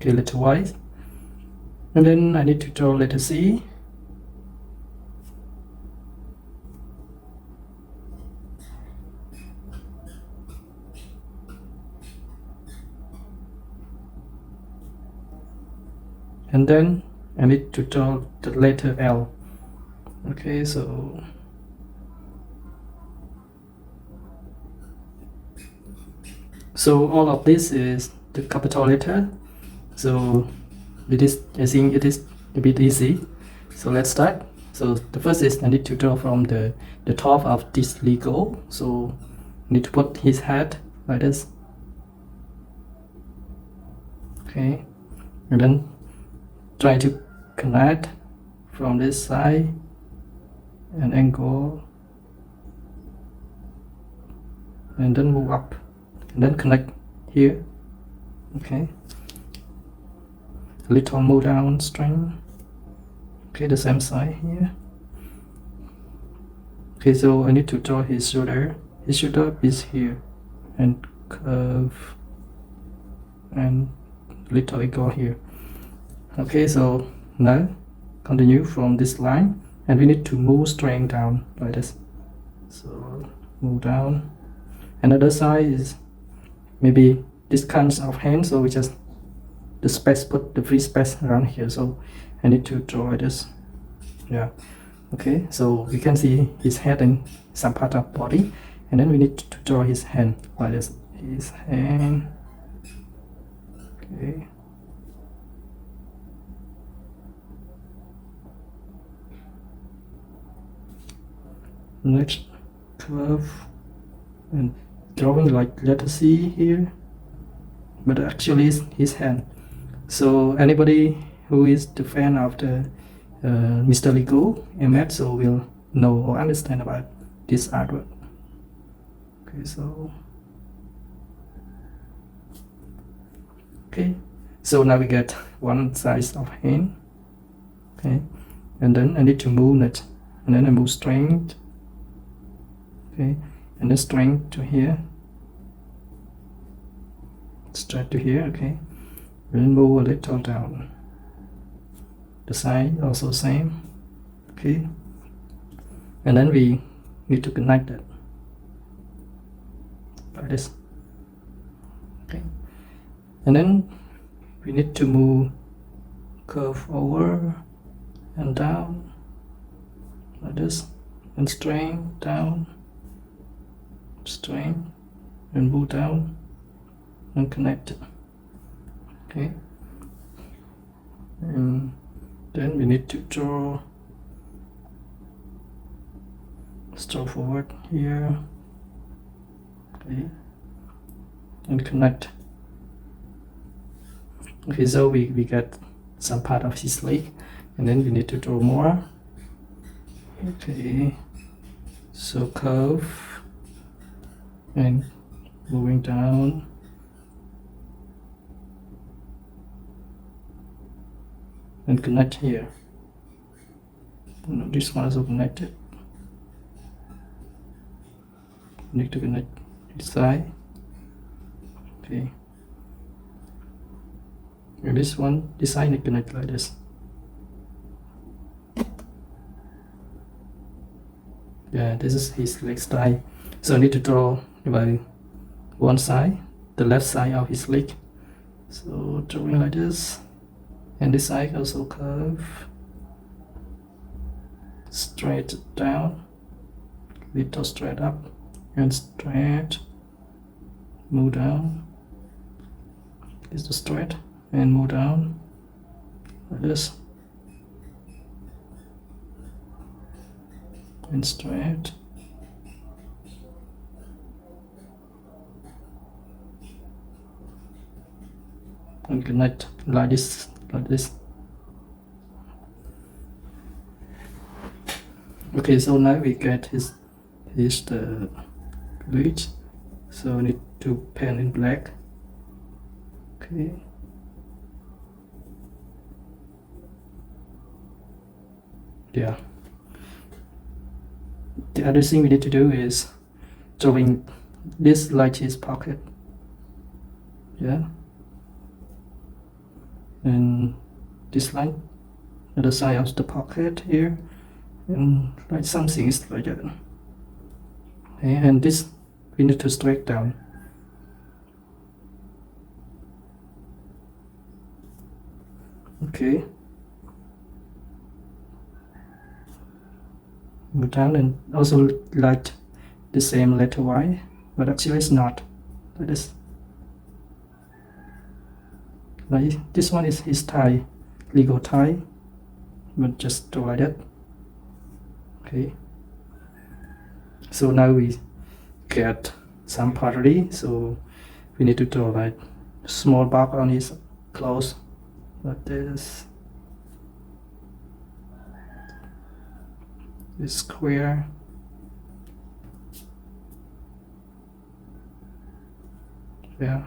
Okay, letter Y. And then I need to draw letter C. And then I need to draw the letter L. Okay, so all of this is the capital letter. So it is, I think it is a bit easy. So let's start. So the first is I need to draw from the top of this Lego. So I need to put his head like this. Okay, and then try to connect from this side and angle, and then move up, and then connect here. Okay, a little move down string. Okay, the same side here. Okay, so I need to draw his shoulder. His shoulder is here, and curve, and little eagle here. Okay, so now continue from this line, and we need to move string down like this. So move down. Another side is maybe this kind of hand, so we just the space, put the free space around here. So I need to draw this. Yeah. Okay, so we can see his head and some part of body, and then we need to draw his hand like this. His hand. Okay. Next, curve and drawing like letter C here, but actually it's his hand. So anybody who is the fan of the Mr. Lego MF, so will know or understand about this artwork. Okay, so now we get one size of hand. Okay, and then I need to move it, and then I move strength. Okay, and then strength to here, straight to here. Okay, then move a little down. The side also same. Okay, and then we need to connect it like this. Okay, and then we need to move curve over and down like this, and strength down, strength, and move down and connect it. Okay, and then we need to draw forward here. Okay, and connect. Okay, so we get some part of his leg, and then we need to draw more. Okay, so curve and moving down, and connect here. No, this one is also connected. Need to connect this side. Okay, and this one, this side need to connect like this. Yeah, this is his leg style. So I need to draw by one side, the left side of his leg. So drawing like this, and this side also curve, straight down, little straight up, and straight, move down. Is the straight, and move down like this, and straight, and connect like this, like this. Okay, so now we get his the bridge. So I need to paint in black. Okay. Yeah. The other thing we need to do is drawing this like his pocket. Yeah. and this line at the side of the pocket here, and like something is like that. Okay, and this we need to straight down. Okay, move down, and also like the same letter Y, but actually it's not like this. Like this one is his tie, legal tie, but just do like that. Okay, so now we get some pottery, so we need to draw like small box on his clothes like this. This square. Yeah.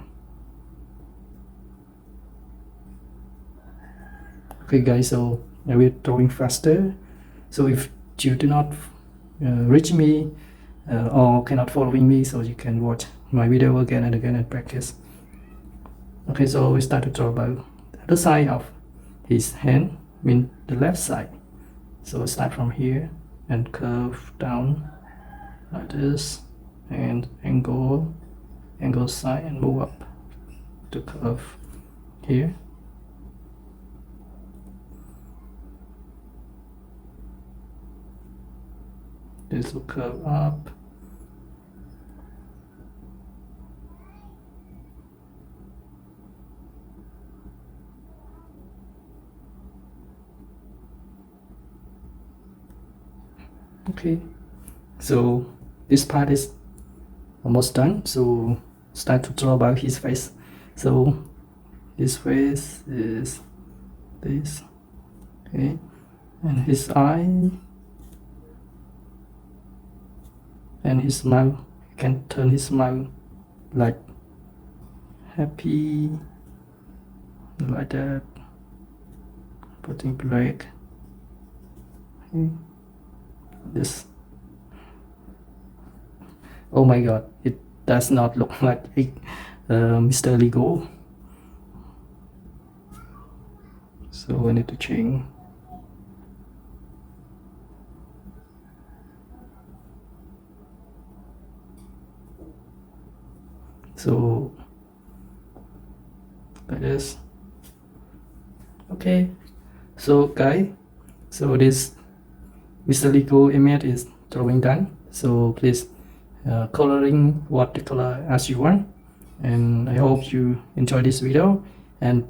Okay guys, so now we're drawing faster. So if you do not reach me or cannot following me, so you can watch my video again and again and practice. Okay, so we start to draw about the other side of his hand, I mean the left side. So start from here and curve down like this, and angle side, and move up to curve here. This will curve up. Okay, so this part is almost done, so start to draw about his face. So his face is this, okay, and his eye and his mouth. You can turn his mouth like happy, like that, putting black. Okay. This, oh my god, it does not look like Mr. Lego, so I need to change. So like this. Okay, so guys, so this Mr. Lego image is drawing done. So please coloring what the color as you want, and I hope you enjoy this video, and